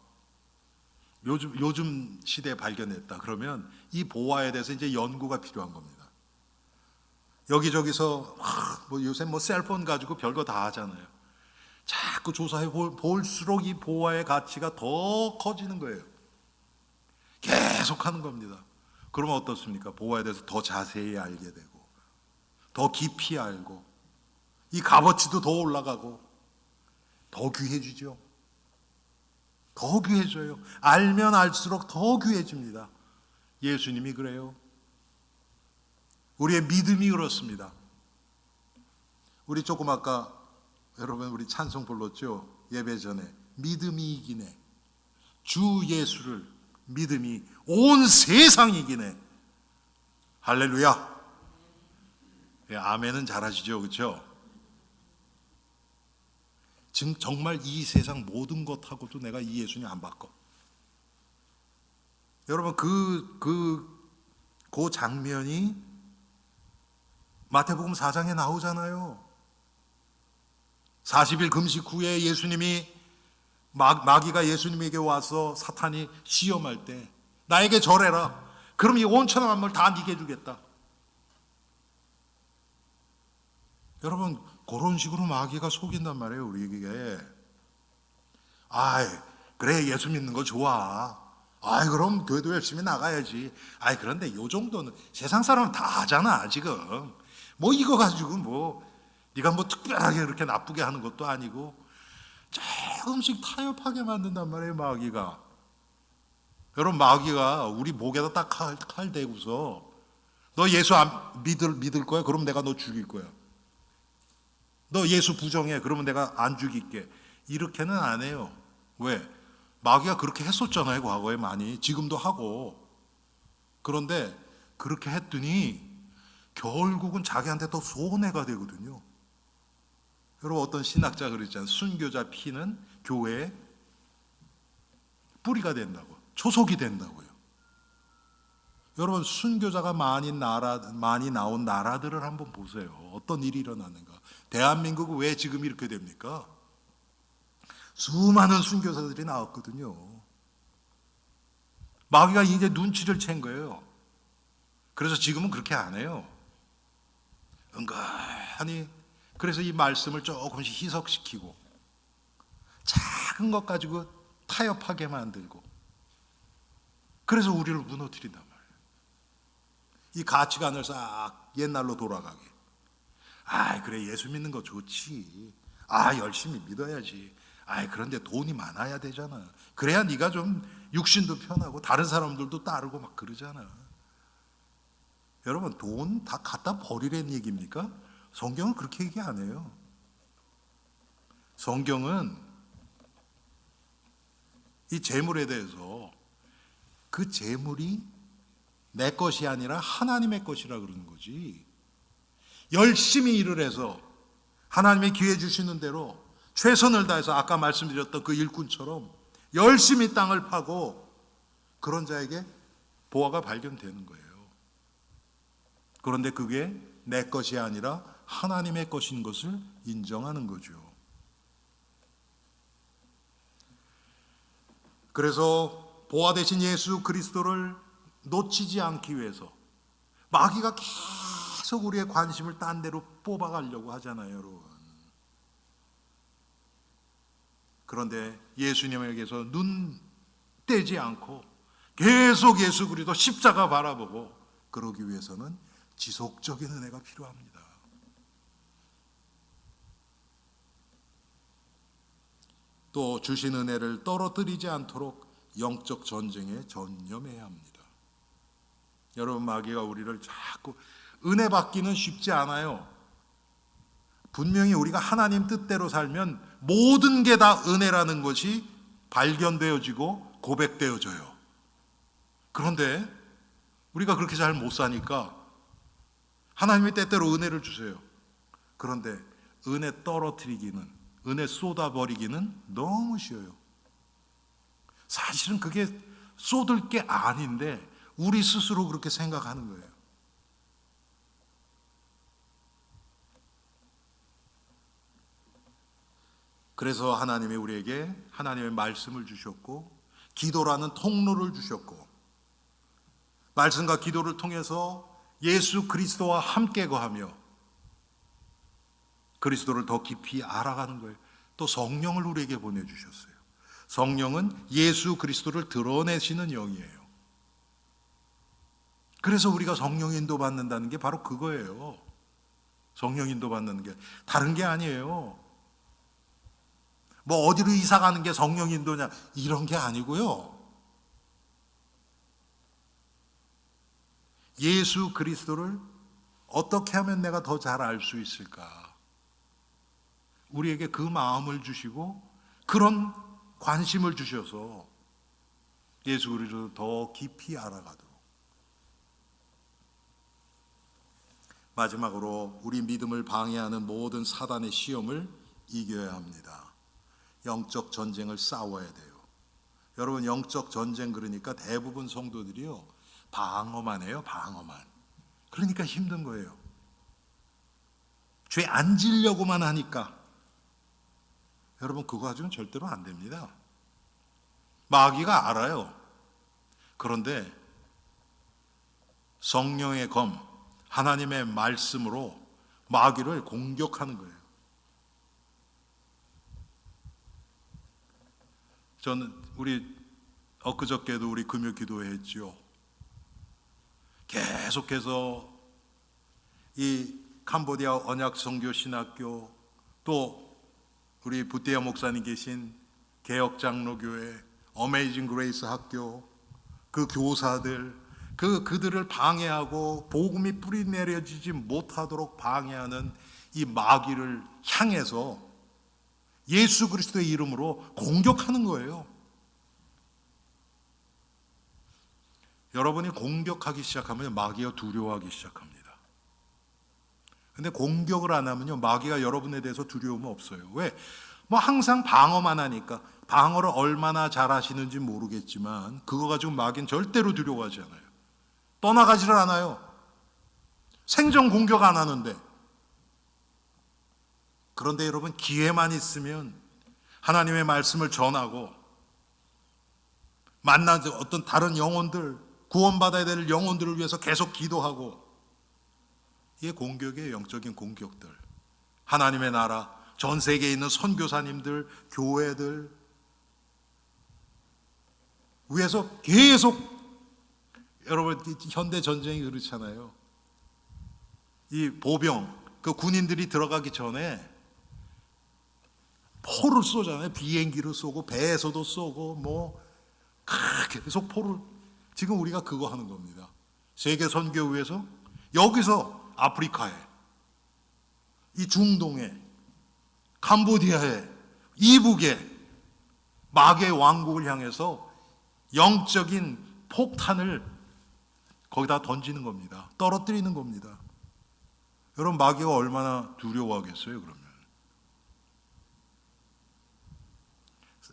요즘 시대에 발견했다 그러면 이 보화에 대해서 이제 연구가 필요한 겁니다. 여기저기서 요새 셀폰 가지고 별거 다 하잖아요. 자꾸 조사해 볼수록 이 보화의 가치가 더 커지는 거예요. 계속 하는 겁니다. 그러면 어떻습니까? 보화에 대해서 더 자세히 알게 되고 더 깊이 알고 이 값어치도 더 올라가고 더 귀해지죠. 더 귀해져요. 알면 알수록 더 귀해집니다. 예수님이 그래요. 우리의 믿음이 그렇습니다. 우리 조금 아까 여러분 우리 찬송 불렀죠? 예배 전에 믿음이 이기네. 주 예수를 믿음이 온 세상이 이기네. 할렐루야. 예, 아멘은 잘하시죠, 그렇죠? 지금 정말 이 세상 모든 것하고도 내가 이 예수님 안 바꿔. 여러분 그 장면이 마태복음 4장에 나오잖아요. 40일 금식 후에 예수님이 마귀가 예수님에게 와서 사탄이 시험할 때 나에게 절해라. 그럼 이 온 천하 만물 다 네게 주겠다. 여러분 그런 식으로 마귀가 속인단 말이에요, 우리에게. 아이, 그래 예수 믿는 거 좋아. 아이, 그럼 교회도 열심히 나가야지. 아이, 그런데 요 정도는 세상 사람은 다 하잖아 지금. 뭐 이거 가지고 뭐 네가 뭐 특별하게 그렇게 나쁘게 하는 것도 아니고 조금씩 타협하게 만든단 말이에요, 마귀가. 여러분 마귀가 우리 목에다 딱 칼 대고서 너 예수 안 믿을 거야? 그럼 내가 너 죽일 거야. 너 예수 부정해. 그러면 내가 안 죽일게. 이렇게는 안 해요. 왜? 마귀가 그렇게 했었잖아요, 과거에 많이. 지금도 하고. 그런데 그렇게 했더니 결국은 자기한테 더 손해가 되거든요. 여러분 어떤 신학자 그랬잖아요. 순교자 피는 교회의 뿌리가 된다고. 초석이 된다고요. 여러분 순교자가 많이 나온 나라들을 한번 보세요. 어떤 일이 일어나는가. 대한민국은 왜 지금 이렇게 됩니까? 수많은 순교사들이 나왔거든요. 마귀가 이제 눈치를 챈 거예요. 그래서 지금은 그렇게 안 해요. 은근히 그래서 이 말씀을 조금씩 희석시키고 작은 것 가지고 타협하게 만들고 그래서 우리를 무너뜨린단 말이에요. 이 가치관을 싹 옛날로 돌아가게. 아, 그래 예수 믿는 거 좋지. 아, 열심히 믿어야지. 아, 그런데 돈이 많아야 되잖아. 그래야 네가 좀 육신도 편하고 다른 사람들도 따르고 막 그러잖아. 여러분 돈 다 갖다 버리라는 얘기입니까? 성경은 그렇게 얘기 안 해요. 성경은 이 재물에 대해서 그 재물이 내 것이 아니라 하나님의 것이라 그러는 거지. 열심히 일을 해서 하나님의 기회 주시는 대로 최선을 다해서 아까 말씀드렸던 그 일꾼처럼 열심히 땅을 파고 그런 자에게 보화가 발견되는 거예요. 그런데 그게 내 것이 아니라 하나님의 것인 것을 인정하는 거죠. 그래서 보화 대신 예수 그리스도를 놓치지 않기 위해서 마귀가 계속 우리의 관심을 딴 데로 뽑아가려고 하잖아요, 여러분. 그런데 예수님에게서 눈 떼지 않고 계속 예수 그리스도 십자가 바라보고 그러기 위해서는 지속적인 은혜가 필요합니다. 또 주신 은혜를 떨어뜨리지 않도록 영적 전쟁에 전념해야 합니다. 여러분 마귀가 우리를 자꾸 은혜 받기는 쉽지 않아요. 분명히 우리가 하나님 뜻대로 살면 모든 게 다 은혜라는 것이 발견되어지고 고백되어져요. 그런데 우리가 그렇게 잘 못 사니까 하나님의 때때로 은혜를 주세요. 그런데 은혜 떨어뜨리기는, 은혜 쏟아버리기는 너무 쉬워요. 사실은 그게 쏟을 게 아닌데 우리 스스로 그렇게 생각하는 거예요. 그래서 하나님이 우리에게 하나님의 말씀을 주셨고 기도라는 통로를 주셨고 말씀과 기도를 통해서 예수 그리스도와 함께 거하며 그리스도를 더 깊이 알아가는 거예요. 또 성령을 우리에게 보내주셨어요. 성령은 예수 그리스도를 드러내시는 영이에요. 그래서 우리가 성령 인도 받는다는 게 바로 그거예요. 성령 인도 받는 게 다른 게 아니에요. 뭐 어디로 이사 가는 게 성령 인도냐 이런 게 아니고요. 예수 그리스도를 어떻게 하면 내가 더 잘 알 수 있을까? 우리에게 그 마음을 주시고 그런 관심을 주셔서 예수 그리스도를 더 깊이 알아가도록. 마지막으로 우리 믿음을 방해하는 모든 사단의 시험을 이겨야 합니다. 영적 전쟁을 싸워야 돼요. 여러분, 영적 전쟁 그러니까 대부분 성도들이요, 방어만 해요. 방어만. 그러니까 힘든 거예요. 죄 안 지려고만 하니까. 여러분, 그거 가지고는 절대로 안 됩니다. 마귀가 알아요. 그런데 성령의 검, 하나님의 말씀으로 마귀를 공격하는 거예요. 저는 엊그저께도 우리 금요 기도회 했지요. 계속해서 이 캄보디아 언약 선교 신학교, 또 우리 부대야 목사님 계신 개혁 장로교회, 어메이징 그레이스 학교, 그 교사들, 그들을 방해하고 복음이 뿌리 내려지지 못하도록 방해하는 이 마귀를 향해서 예수 그리스도의 이름으로 공격하는 거예요. 여러분이 공격하기 시작하면 마귀가 두려워하기 시작합니다. 근데 공격을 안 하면요, 마귀가 여러분에 대해서 두려움은 없어요. 왜? 항상 방어만 하니까. 방어를 얼마나 잘하시는지 모르겠지만 그거 가지고 마귀는 절대로 두려워하지 않아요. 떠나가지를 않아요. 생존 공격 안 하는데. 그런데 여러분, 기회만 있으면 하나님의 말씀을 전하고 만난 어떤 다른 영혼들, 구원받아야 될 영혼들을 위해서 계속 기도하고, 이게 공격이에요. 영적인 공격들. 하나님의 나라, 전 세계에 있는 선교사님들, 교회들 위해서 계속, 여러분, 현대 전쟁이 그렇잖아요. 이 보병, 그 군인들이 들어가기 전에 포를 쏘잖아요. 비행기로 쏘고 배에서도 쏘고 계속 포를. 지금 우리가 그거 하는 겁니다. 세계 선교회에서 여기서 아프리카에, 이 중동에, 캄보디아에, 이북에 마귀의 왕국을 향해서 영적인 폭탄을 거기다 던지는 겁니다. 떨어뜨리는 겁니다. 여러분, 마귀가 얼마나 두려워하겠어요, 그러면.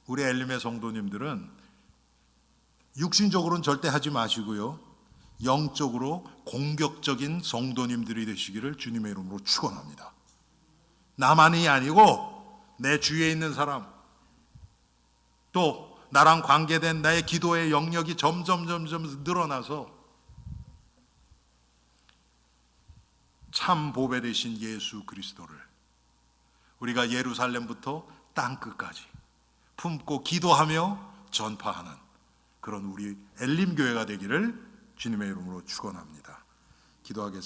우리 엘림의 성도님들은 육신적으로는 절대 하지 마시고요, 영적으로 공격적인 성도님들이 되시기를 주님의 이름으로 축원합니다. 나만이 아니고 내 주위에 있는 사람, 또 나랑 관계된 나의 기도의 영역이 점점 늘어나서 참 보배 되신 예수 그리스도를 우리가 예루살렘부터 땅끝까지 품고 기도하며 전파하는 그런 우리 엘림 교회가 되기를 주님의 이름으로 축원합니다. 기도하겠습니다.